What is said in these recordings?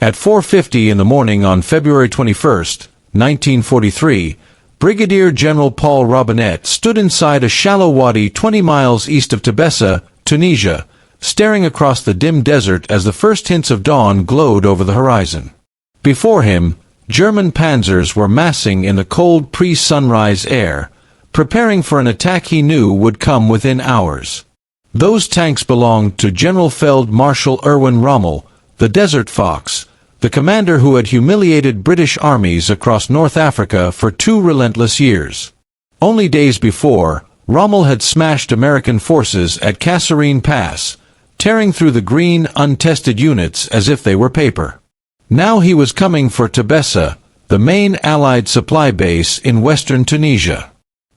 At 4:50 in the morning on February 21, 1943, Brigadier General Paul Robinett stood inside a shallow wadi 20 miles east of Tébessa, Tunisia, staring across the dim desert as the first hints of dawn glowed over the horizon. Before him, German panzers were massing in the cold pre-sunrise air, preparing for an attack he knew would come within hours. Those tanks belonged to General Field Marshal Erwin Rommel, the Desert Fox, the commander who had humiliated British armies across North Africa for 2 relentless years. Only days before, Rommel had smashed American forces at Kasserine Pass, tearing through the green, untested units as if they were paper. Now he was coming for Tébessa, the main Allied supply base in western Tunisia.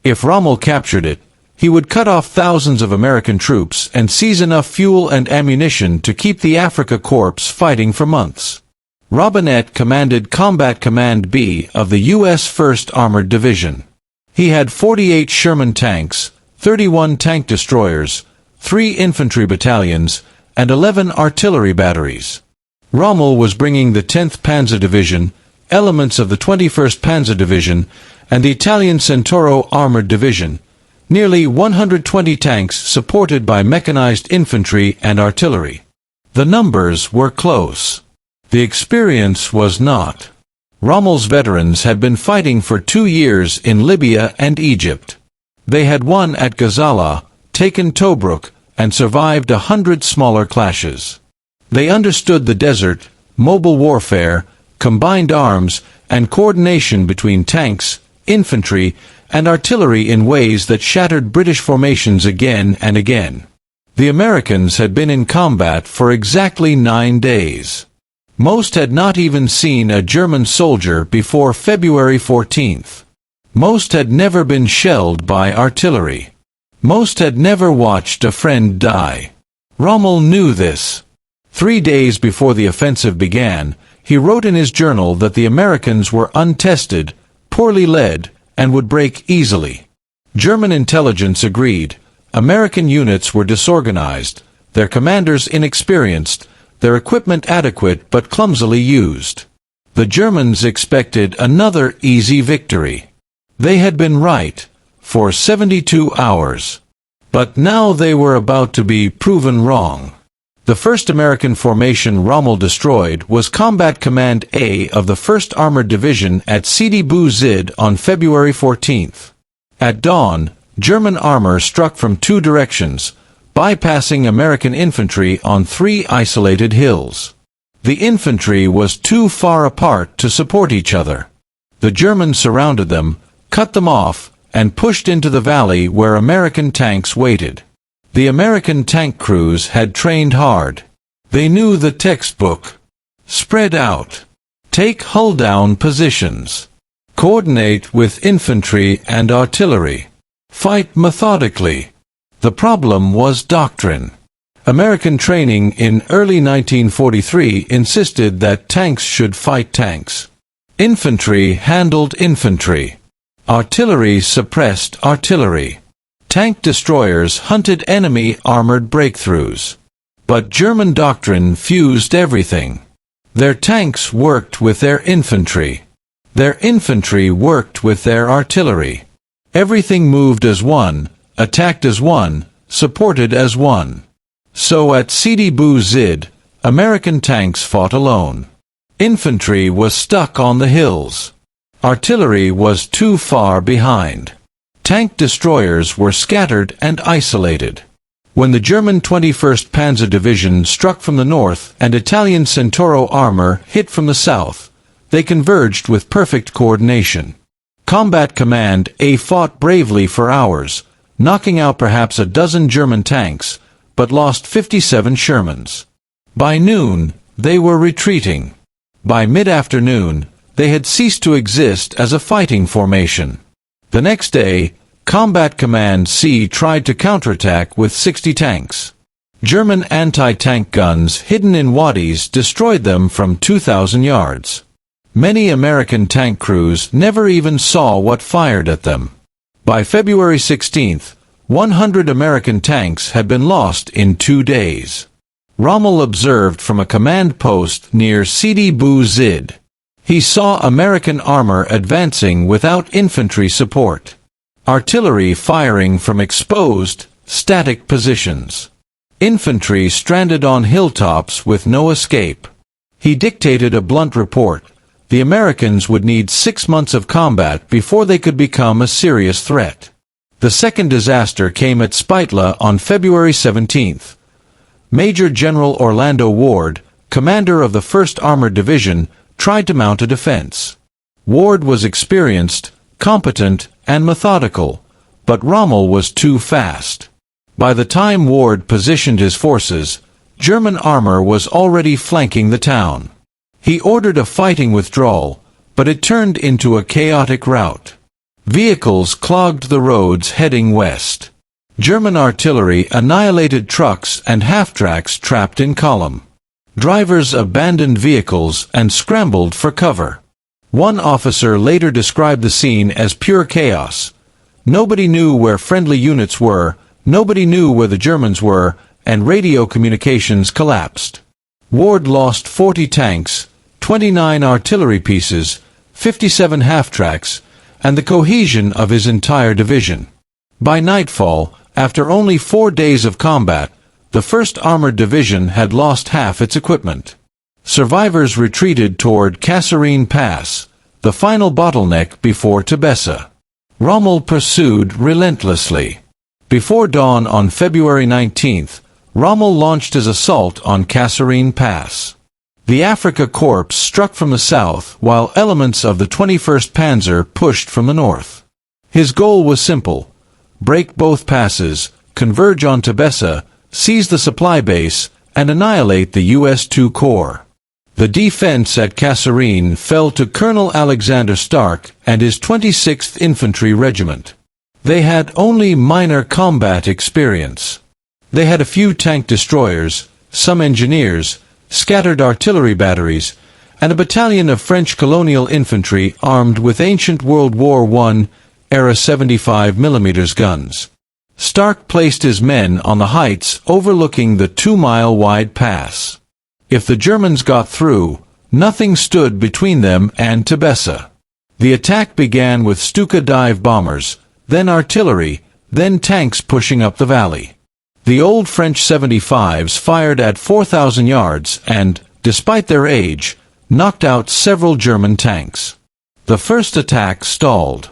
If Rommel captured it, he would cut off thousands of American troops and seize enough fuel and ammunition to keep the Afrika Korps fighting for months. Robinett commanded Combat Command B of the U.S. 1st Armored Division. He had 48 Sherman tanks, 31 tank destroyers, 3 infantry battalions, and 11 artillery batteries. Rommel was bringing the 10th Panzer Division, elements of the 21st Panzer Division, and the Italian Centauro Armored Division, nearly 120 tanks supported by mechanized infantry and artillery. The numbers were close. The experience was not. Rommel's veterans had been fighting for 2 years in Libya and Egypt. They had won at Gazala, taken Tobruk, and survived 100 smaller clashes. They understood the desert, mobile warfare, combined arms, and coordination between tanks, infantry, and artillery in ways that shattered British formations again and again. The Americans had been in combat for exactly 9 days. Most had not even seen a German soldier before February 14th. Most had never been shelled by artillery. Most had never watched a friend die. Rommel knew this. 3 days before the offensive began, he wrote in his journal that the Americans were untested, poorly led, and would break easily. German intelligence agreed. American units were disorganized, their commanders inexperienced, their equipment adequate but clumsily used. The Germans expected another easy victory. They had been right, for 72 hours. But now they were about to be proven wrong. The first American formation Rommel destroyed was Combat Command A of the 1st Armored Division at Sidi Bou Zid on February 14th. At dawn, German armor struck from 2 directions, bypassing American infantry on 3 isolated hills. The infantry was too far apart to support each other. The Germans surrounded them, cut them off, and pushed into the valley where American tanks waited. The American tank crews had trained hard. They knew the textbook. Spread out. Take hull-down positions. Coordinate with infantry and artillery. Fight methodically. The problem was doctrine. American training in early 1943 insisted that tanks should fight tanks. Infantry handled infantry. Artillery suppressed artillery. Tank destroyers hunted enemy armored breakthroughs. But German doctrine fused everything. Their tanks worked with their infantry. Their infantry worked with their artillery. Everything moved as one, attacked as one, supported as one. So at Sidi Bou Zid, American tanks fought alone. Infantry was stuck on the hills. Artillery was too far behind. Tank destroyers were scattered and isolated. When the German 21st Panzer Division struck from the north and Italian Centauro armor hit from the south, they converged with perfect coordination. Combat Command A fought bravely for hours, knocking out perhaps a dozen German tanks, but lost 57 Shermans. By noon, they were retreating. By mid-afternoon, they had ceased to exist as a fighting formation. The next day, Combat Command C tried to counterattack with 60 tanks. German anti-tank guns hidden in wadis destroyed them from 2,000 yards. Many American tank crews never even saw what fired at them. By February 16th, 100 American tanks had been lost in 2 days. Rommel observed from a command post near Sidi Bou Zid. He saw American armor advancing without infantry support. Artillery firing from exposed, static positions. Infantry stranded on hilltops with no escape. He dictated a blunt report. The Americans would need 6 months of combat before they could become a serious threat. The second disaster came at Sbeitla on February 17th. Major General Orlando Ward, commander of the 1st Armored Division, tried to mount a defense. Ward was experienced, competent, and methodical, but Rommel was too fast. By the time Ward positioned his forces, German armor was already flanking the town. He ordered a fighting withdrawal, but it turned into a chaotic rout. Vehicles clogged the roads heading west. German artillery annihilated trucks and half-tracks trapped in column. Drivers abandoned vehicles and scrambled for cover. One officer later described the scene as pure chaos. Nobody knew where friendly units were, nobody knew where the Germans were, and radio communications collapsed. Ward lost 40 tanks, 29 artillery pieces, 57 half-tracks, and the cohesion of his entire division. By nightfall, after only 4 days of combat, the 1st Armored Division had lost half its equipment. Survivors retreated toward Kasserine Pass, the final bottleneck before Tébessa. Rommel pursued relentlessly. Before dawn on February 19th, Rommel launched his assault on Kasserine Pass. The Afrika Korps struck from the south while elements of the 21st Panzer pushed from the north. His goal was simple: break both passes, converge on Tébessa, seize the supply base, and annihilate the U.S. II Corps. The defense at Kasserine fell to Colonel Alexander Stark and his 26th Infantry Regiment. They had only minor combat experience. They had a few tank destroyers, some engineers, scattered artillery batteries, and a battalion of French colonial infantry armed with ancient World War I-era 75mm guns. Stark placed his men on the heights overlooking the 2-mile-wide pass. If the Germans got through, nothing stood between them and Tébessa. The attack began with Stuka dive bombers, then artillery, then tanks pushing up the valley. The old French 75s fired at 4,000 yards and, despite their age, knocked out several German tanks. The first attack stalled.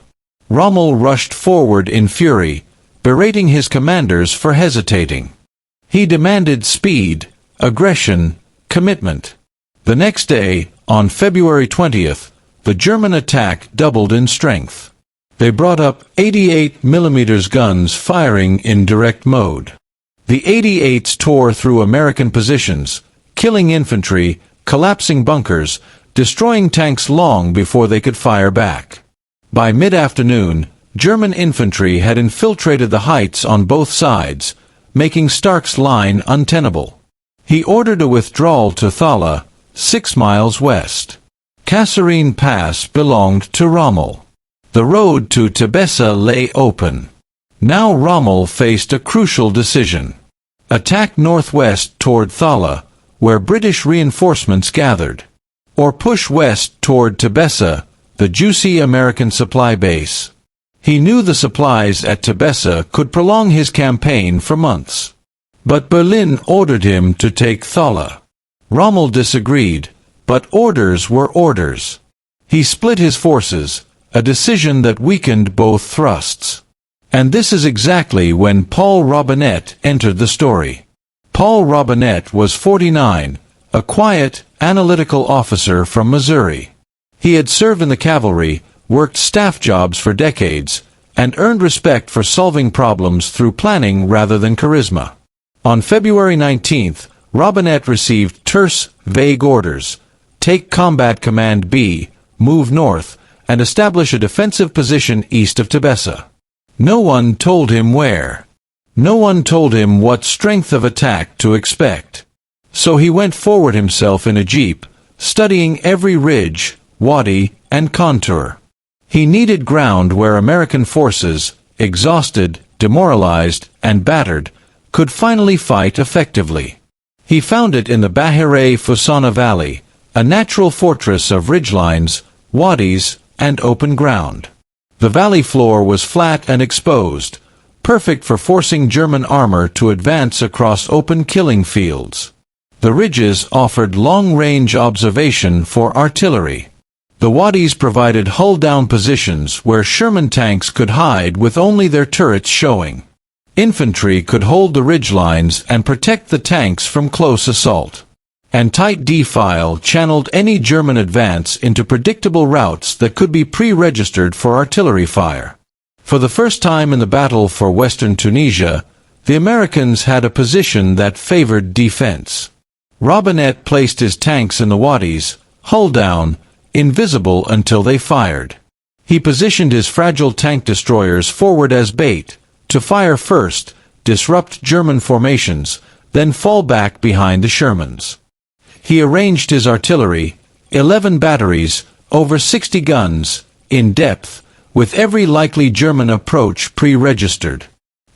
Rommel rushed forward in fury, berating his commanders for hesitating. He demanded speed, aggression, commitment. The next day, on February 20th, the German attack doubled in strength. They brought up 88mm guns firing in direct mode. The 88s tore through American positions, killing infantry, collapsing bunkers, destroying tanks long before they could fire back. By mid-afternoon, German infantry had infiltrated the heights on both sides, making Stark's line untenable. He ordered a withdrawal to Thala, 6 miles west. Kasserine Pass belonged to Rommel. The road to Tébessa lay open. Now Rommel faced a crucial decision. Attack northwest toward Thala, where British reinforcements gathered. Or push west toward Tébessa, the juicy American supply base. He knew the supplies at Tébessa could prolong his campaign for months. But Berlin ordered him to take Thala. Rommel disagreed, but orders were orders. He split his forces, a decision that weakened both thrusts. And this is exactly when Paul Robinett entered the story. Paul Robinett was 49, a quiet, analytical officer from Missouri. He had served in the cavalry, worked staff jobs for decades, and earned respect for solving problems through planning rather than charisma. On February 19th, Robinett received terse, vague orders: take Combat Command B, move north, and establish a defensive position east of Tébessa. No one told him where. No one told him what strength of attack to expect. So he went forward himself in a jeep, studying every ridge, wadi, and contour. He needed ground where American forces, exhausted, demoralized, and battered, could finally fight effectively. He found it in the Bahiret Foussana Valley, a natural fortress of ridgelines, wadis, and open ground. The valley floor was flat and exposed, perfect for forcing German armor to advance across open killing fields. The ridges offered long-range observation for artillery. The wadis provided hull-down positions where Sherman tanks could hide with only their turrets showing. Infantry could hold the ridgelines and protect the tanks from close assault. And tight defile channeled any German advance into predictable routes that could be pre-registered for artillery fire. For the first time in the battle for western Tunisia, the Americans had a position that favored defense. Robinett placed his tanks in the wadis, hull down, invisible until they fired. He positioned his fragile tank destroyers forward as bait, to fire first, disrupt German formations, then fall back behind the Shermans. He arranged his artillery, 11 batteries, over 60 guns, in depth, with every likely German approach pre-registered.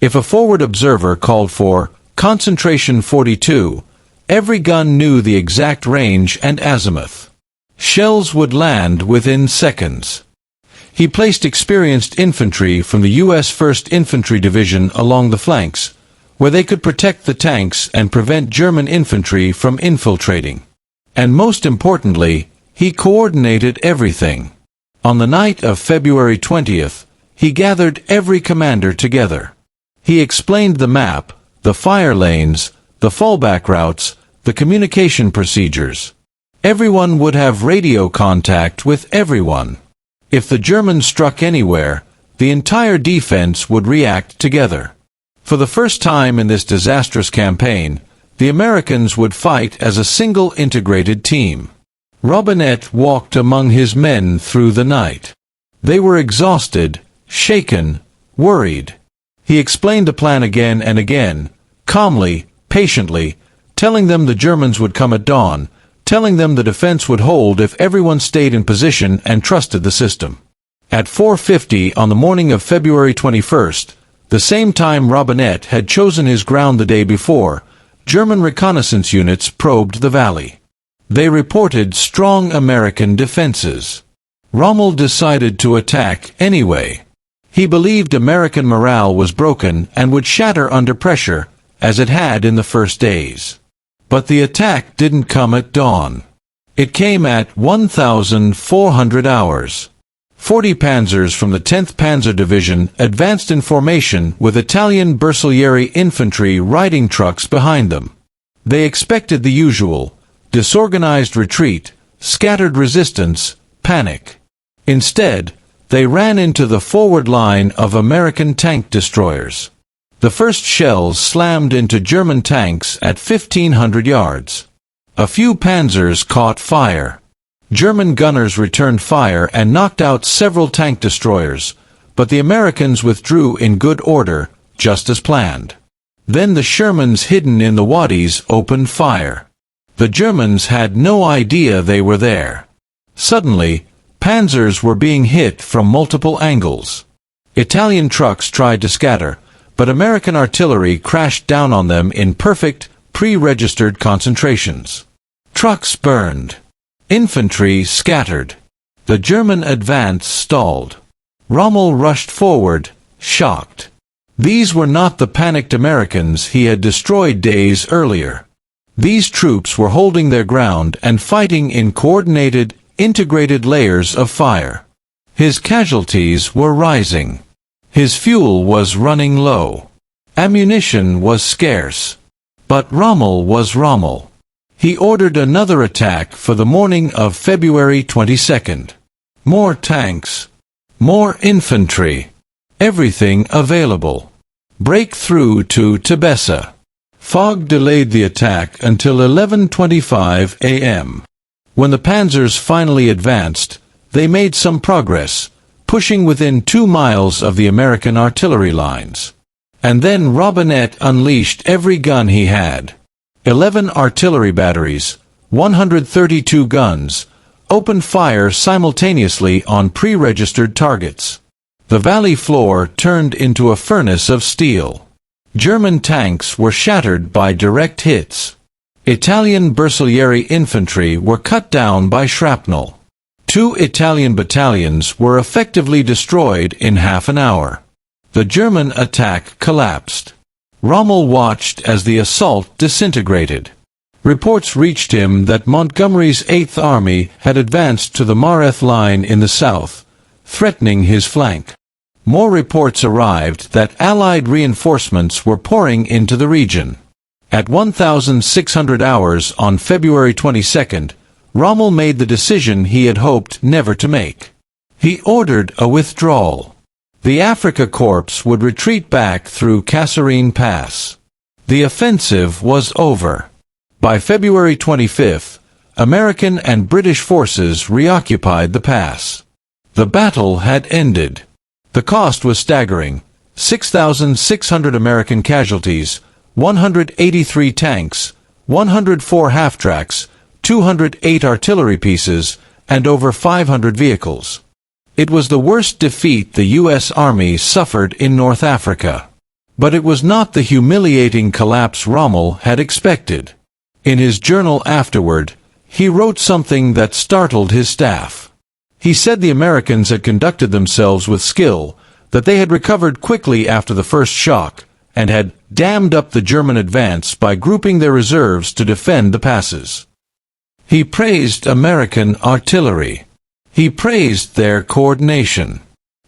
If a forward observer called for concentration 42, every gun knew the exact range and azimuth. Shells would land within seconds. He placed experienced infantry from the U.S. 1st Infantry Division along the flanks, where they could protect the tanks and prevent German infantry from infiltrating. And most importantly, he coordinated everything. On the night of February 20th, he gathered every commander together. He explained the map, the fire lanes, the fallback routes, the communication procedures. Everyone would have radio contact with everyone. If the Germans struck anywhere, the entire defense would react together. For the first time in this disastrous campaign, the Americans would fight as a single integrated team. Robinett walked among his men through the night. They were exhausted, shaken, worried. He explained the plan again and again, calmly, patiently, telling them the Germans would come at dawn, telling them the defense would hold if everyone stayed in position and trusted the system. At 4:50 on the morning of February 21st, the same time Robinett had chosen his ground the day before, German reconnaissance units probed the valley. They reported strong American defenses. Rommel decided to attack anyway. He believed American morale was broken and would shatter under pressure, as it had in the first days. But the attack didn't come at dawn. It came at 1,400 hours. 40 panzers from the 10th Panzer Division advanced in formation with Italian Bersaglieri infantry riding trucks behind them. They expected the usual: disorganized retreat, scattered resistance, panic. Instead, they ran into the forward line of American tank destroyers. The first shells slammed into German tanks at 1,500 yards. A few panzers caught fire. German gunners returned fire and knocked out several tank destroyers, but the Americans withdrew in good order, just as planned. Then the Shermans hidden in the wadis opened fire. The Germans had no idea they were there. Suddenly, panzers were being hit from multiple angles. Italian trucks tried to scatter, but American artillery crashed down on them in perfect, pre-registered concentrations. Trucks burned. Infantry scattered. The German advance stalled. Rommel rushed forward, shocked. These were not the panicked Americans he had destroyed days earlier. These troops were holding their ground and fighting in coordinated, integrated layers of fire. His casualties were rising. His fuel was running low. Ammunition was scarce. But Rommel was Rommel. He ordered another attack for the morning of February 22nd. More tanks. More infantry. Everything available. Break through to Tébessa. Fog delayed the attack until 11:25 a.m. When the panzers finally advanced, they made some progress, pushing within 2 miles of the American artillery lines. And then Robinett unleashed every gun he had. 11 artillery batteries, 132 guns, opened fire simultaneously on pre-registered targets. The valley floor turned into a furnace of steel. German tanks were shattered by direct hits. Italian Bersaglieri infantry were cut down by shrapnel. 2 Italian battalions were effectively destroyed in half an hour. The German attack collapsed. Rommel watched as the assault disintegrated. Reports reached him that Montgomery's 8th Army had advanced to the Mareth line in the south, threatening his flank. More reports arrived that Allied reinforcements were pouring into the region. At 1,600 hours on February 22, Rommel made the decision he had hoped never to make. He ordered a withdrawal. The Afrika Korps would retreat back through Kasserine Pass. The offensive was over. By February 25, American and British forces reoccupied the pass. The battle had ended. The cost was staggering: 6,600 American casualties, 183 tanks, 104 half-tracks, 208 artillery pieces, and over 500 vehicles. It was the worst defeat the U.S. Army suffered in North Africa. But it was not the humiliating collapse Rommel had expected. In his journal afterward, he wrote something that startled his staff. He said the Americans had conducted themselves with skill, that they had recovered quickly after the first shock, and had dammed up the German advance by grouping their reserves to defend the passes. He praised American artillery. He praised their coordination.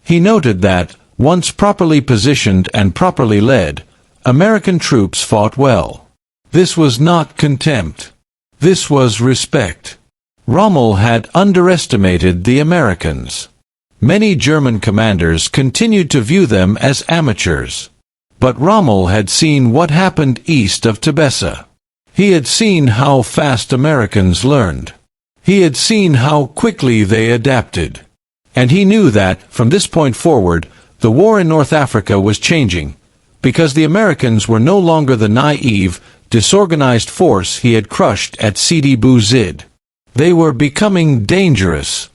He noted that, once properly positioned and properly led, American troops fought well. This was not contempt. This was respect. Rommel had underestimated the Americans. Many German commanders continued to view them as amateurs. But Rommel had seen what happened east of Tébessa. He had seen how fast Americans learned. He had seen how quickly they adapted. And he knew that, from this point forward, the war in North Africa was changing, because the Americans were no longer the naive, disorganized force he had crushed at Sidi Bou Zid. They were becoming dangerous.